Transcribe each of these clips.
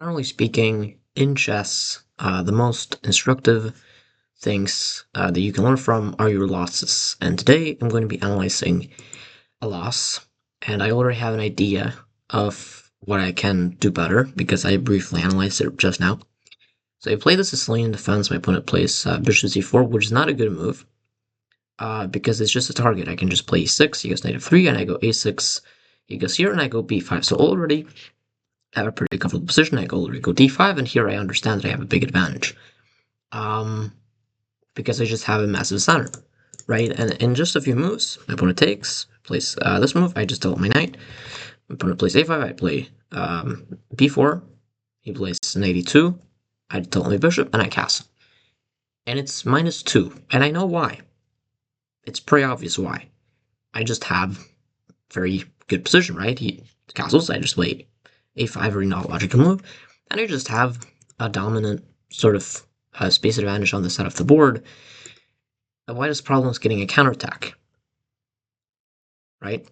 Generally speaking, in chess, the most instructive things that you can learn from are your losses. And today I'm going to be analyzing a loss, and I already have an idea of what I can do better because I briefly analyzed it just now. So I play the Sicilian defense. My opponent plays bishop c4, which is not a good move because it's just a target. I can just play e6, he goes knight f3, and I go a6, he goes here, and I go b5. So already have a pretty comfortable position. I already go d5, and here I understand that I have a big advantage. Because I just have a massive center, right? And in just a few moves, my opponent takes, plays this move, I just develop my knight. My opponent plays a5, I play b4, he plays knight e2, I develop my bishop, and I castle. And it's -2, and I know why. It's pretty obvious why. I just have very good position, right? He castles, I just play a5, very not logical move, and I just have a dominant sort of space advantage on the side of the board. The widest problem is getting a counterattack, right?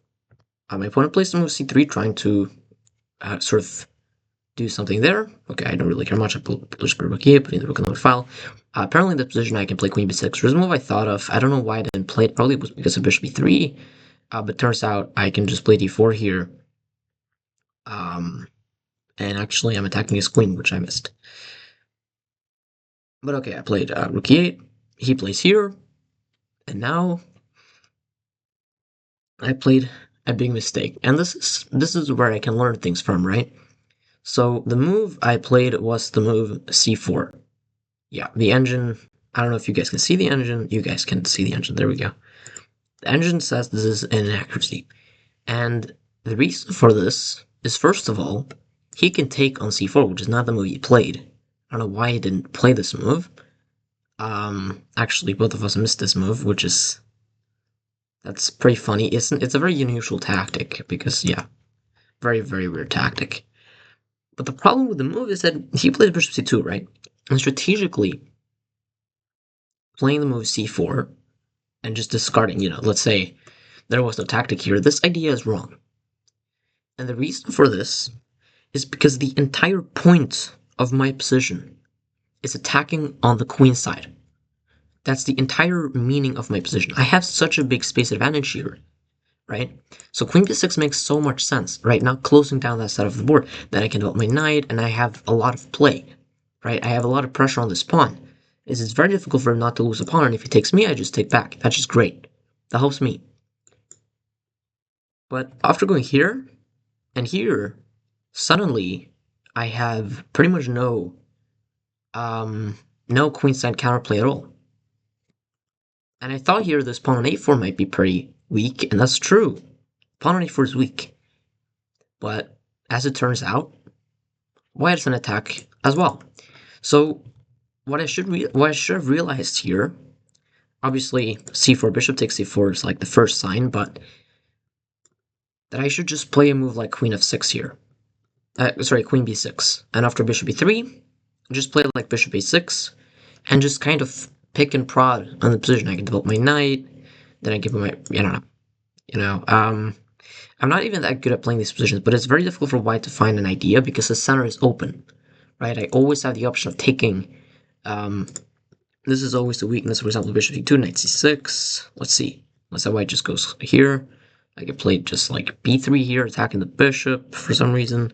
My opponent plays the move c3, trying to sort of do something there. Okay, I don't really care much. I push rook here, putting the rook on the file. Apparently, in the position I can play queen b6. There's a move I thought of. I don't know why I didn't play it. Probably was because of bishop b3. But turns out I can just play d4 here. And actually, I'm attacking his queen, which I missed. But okay, I played rook e8. He plays here. And now I played a big mistake. And this is where I can learn things from, right? So the move I played was the move c4. Yeah, the engine, I don't know if you guys can see the engine. You guys can see the engine. There we go. The engine says this is an inaccuracy. And the reason for this is, first of all, he can take on c4, which is not the move he played. I don't know why he didn't play this move. Actually, both of us missed this move, which is... that's pretty funny. It's a very unusual tactic, because, yeah, very, very weird tactic. But the problem with the move is that he played bishop c2, right? And strategically, playing the move c4 and just discarding, let's say there was no tactic here, this idea is wrong. And the reason for this is because the entire point of my position is attacking on the queen side. That's the entire meaning of my position. I have such a big space advantage here, right? So queen b6 makes so much sense, right? Now closing down that side of the board, then I can develop my knight, and I have a lot of play, right? I have a lot of pressure on this pawn. It's very difficult for him not to lose a pawn, and if he takes me, I just take back. That's just great. That helps me. But after going here and here, suddenly I have pretty much no queenside counterplay at all. And I thought here this pawn on a4 might be pretty weak, and that's true. Pawn on a4 is weak. But as it turns out, white is an attack as well. So what I should have realized here, obviously c4 bishop takes c4 is like the first sign, but that I should just play a move like queen f6 here. Queen b6. And after bishop b3, just play like bishop a6, and just kind of pick and prod on the position. I can develop my knight, then I give him my, I don't know. I'm not even that good at playing these positions, but it's very difficult for white to find an idea because the center is open, right? I always have the option of taking. This is always the weakness. For example, bishop e2, knight c6. Let's see. Let's say white just goes here. I could play just like b3 here, attacking the bishop for some reason.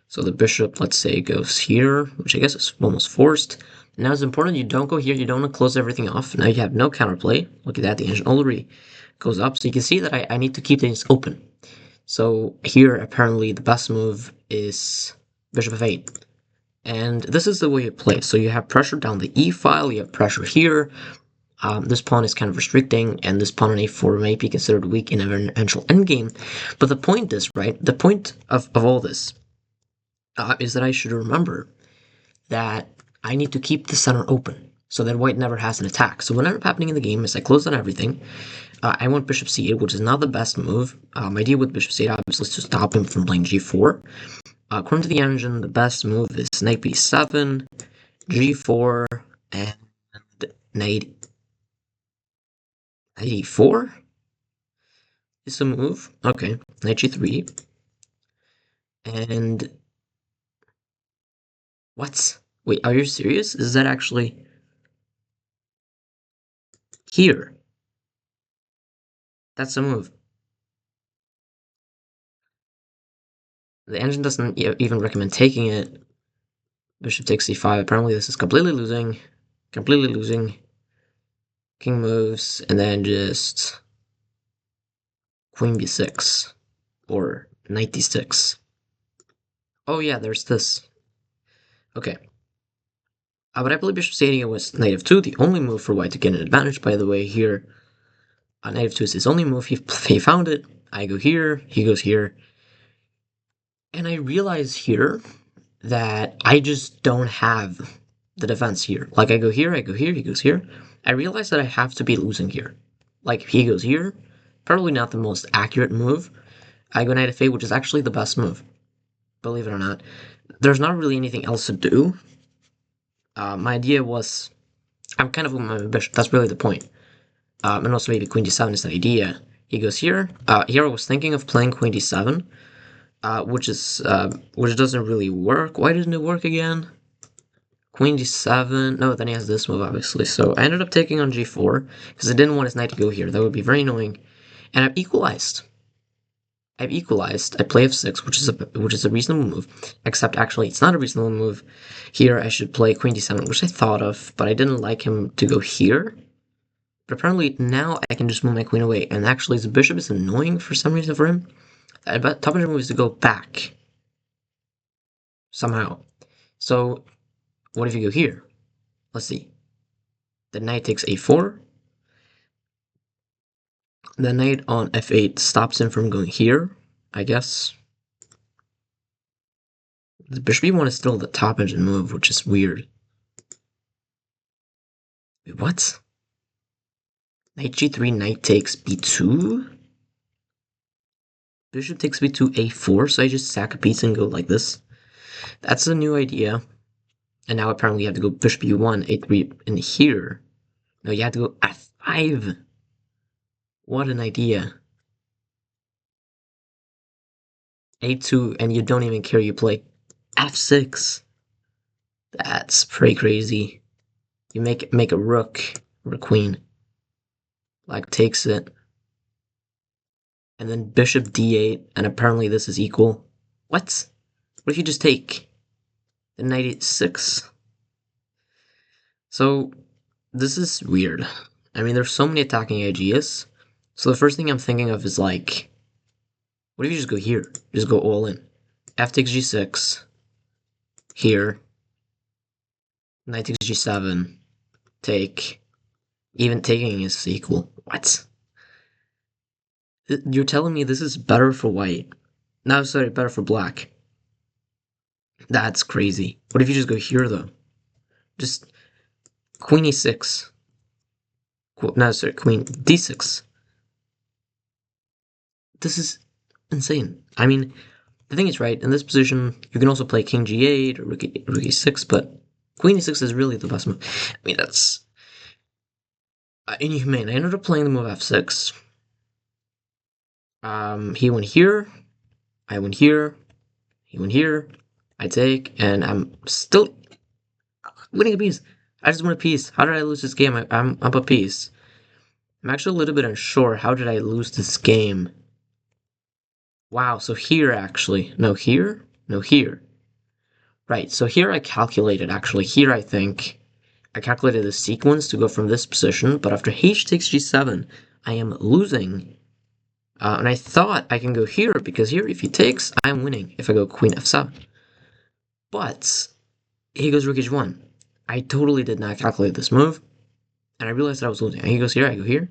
So the bishop, let's say, goes here, which I guess is almost forced. Now it's important you don't go here, you don't want to close everything off. Now you have no counterplay. Look at that, the engine already goes up. So you can see that I need to keep things open. So here, apparently, the best move is bishop f8. And this is the way it plays. So you have pressure down the e file, you have pressure here. This pawn is kind of restricting, and this pawn on a4 may be considered weak in an eventual endgame. But the point is, right, the point of all this is that I should remember that I need to keep the center open so that white never has an attack. So what ended up happening in the game is I closed down everything. I went bishop c8, which is not the best move. My idea with bishop c8 obviously is to stop him from playing g4. According to the engine, the best move is knight b7, g4, and knight e4 is the move. Okay, knight g3, and What? Wait, are you serious? Is that actually here? That's a move. The engine doesn't even recommend taking it. Bishop takes c5. Apparently this is completely losing. Completely losing. King moves, and then just queen b6. Or knight d6. Oh yeah, there's this. Okay. But I believe bishop c8 was knight f2, the only move for white to get an advantage, by the way, here. Knight f2 is his only move, he found it. I go here, he goes here. And I realize here that I just don't have the defense here. Like, I go here, he goes here. I realize that I have to be losing here. Like, he goes here, probably not the most accurate move. I go knight f8, which is actually the best move, believe it or not. There's not really anything else to do. My idea was, I'm kind of with my bishop, that's really the point. And also maybe queen d7 is the idea. He goes here. Here I was thinking of playing queen d7, which doesn't really work. Why didn't it work again? Queen d7. No, then he has this move, obviously. So I ended up taking on g4 because I didn't want his knight to go here. That would be very annoying. And I've equalized. I play f6, which is a reasonable move. Except actually, it's not a reasonable move. Here I should play queen d7, which I thought of, but I didn't like him to go here. But apparently now I can just move my queen away. And actually, the bishop is annoying for some reason for him. But top of the move is to go back somehow. So what if you go here? Let's see. The knight takes a4. The knight on f8 stops him from going here, I guess. The bishop e1 is still the top engine move, which is weird. Wait, what? Knight g3, knight takes b2? Bishop takes b2, a4, so I just sack a piece and go like this. That's a new idea. And now apparently you have to go bishop e1, a3 in here. No, you have to go f5. What an idea. a2, and you don't even care, you play f6. That's pretty crazy. You make a rook or a queen. Black takes it. And then bishop d8, and apparently this is equal. What? What if you just take the knight e6? So, this is weird. I mean, there's so many attacking ideas. So the first thing I'm thinking of is like, what if you just go here? Just go all in. F takes g6. Here. Knight takes g7. Take. Even taking is equal. What? You're telling me this is better for white? No, sorry, better for black. That's crazy. What if you just go here, though? Just queen e6. No, sorry, queen d6. This is insane. I mean, the thing is, right, in this position, you can also play king g8 or rook e6, but queen e6 is really the best move. I mean, that's inhumane. I ended up playing the move f6. He went here. I went here. He went here. I take, and I'm still winning a piece. I just won a piece. How did I lose this game? I'm up a piece. I'm actually a little bit unsure. How did I lose this game? Wow, so here actually. No, here? No, here. Right, so here I calculated, actually. Here I think I calculated the sequence to go from this position, but after h takes g7, I am losing. And I thought I can go here, because here, if he takes, I'm winning if I go queen f7. But he goes rook h1. I totally did not calculate this move, and I realized that I was losing. And he goes here, I go here.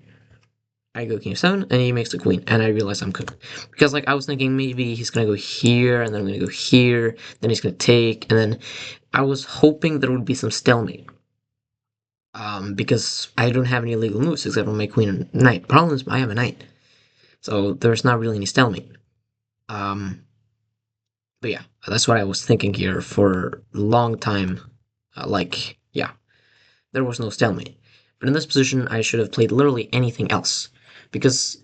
I go king f7, and he makes the queen, and I realize I'm cooked. Because, like, I was thinking maybe he's gonna go here, and then I'm gonna go here, then he's gonna take, and then I was hoping there would be some stalemate. Because I don't have any legal moves except for my queen and knight. Problem is, I have a knight, so there's not really any stalemate. But yeah, that's what I was thinking here for a long time. Yeah, there was no stalemate. But in this position, I should have played literally anything else. Because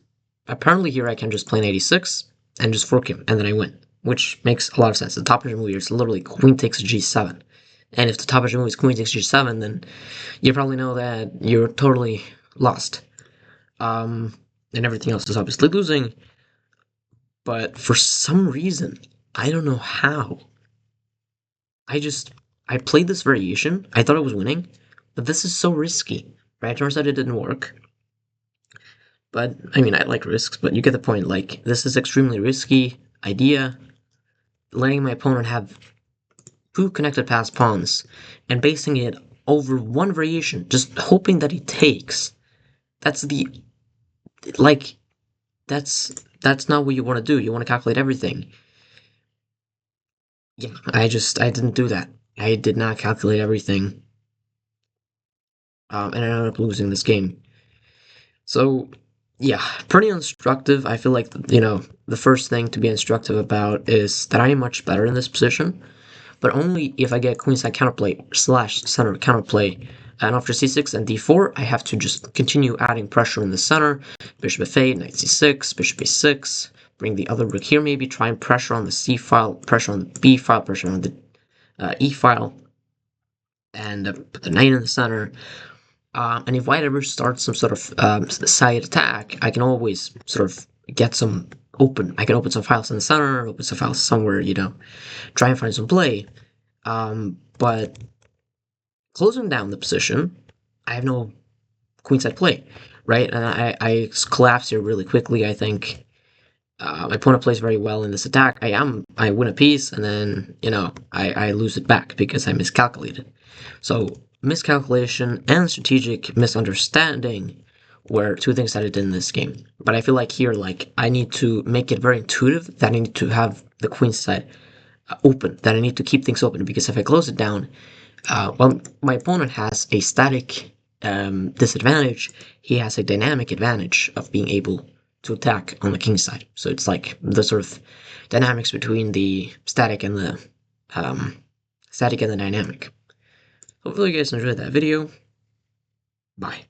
apparently here I can just play knight e6 and just fork him, and then I win. Which makes a lot of sense. The top of the move here is literally queen takes g7. And if the top of your move is queen takes g7, then you probably know that you're totally lost. And everything else is obviously losing. But for some reason, I don't know how, I played this variation. I thought I was winning, but this is so risky, right? Turns out it didn't work. But I mean, I like risks, but you get the point. Like, this is extremely risky idea. Letting my opponent have two connected passed pawns and basing it over one variation, just hoping that he takes. That's the like. That's not what you want to do. You want to calculate everything. Yeah, I didn't do that. I did not calculate everything. And I ended up losing this game. So, yeah, pretty instructive. I feel like, the first thing to be instructive about is that I am much better in this position, but only if I get queenside counterplay / center counterplay. And after c6 and d4, I have to just continue adding pressure in the center. Bishop f8, knight c6, bishop a6, bring the other rook here maybe, try and pressure on the c file, pressure on the b file, pressure on the e file, and put the knight in the center. And if white ever starts some sort of side attack, I can always sort of get some I can open some files in the center, open some files somewhere, try and find some play. But closing down the position, I have no queenside play, right? And I collapse here really quickly, I think. My opponent plays very well in this attack. I win a piece, and then, I lose it back because I miscalculated. So, miscalculation and strategic misunderstanding were two things that I did in this game. But I feel like here, I need to make it very intuitive, that I need to have the queen side open, that I need to keep things open, because if I close it down, my opponent has a static disadvantage. He has a dynamic advantage of being able to attack on the king side. So it's like the sort of dynamics between the static and the dynamic. Hopefully you guys enjoyed that video. Bye.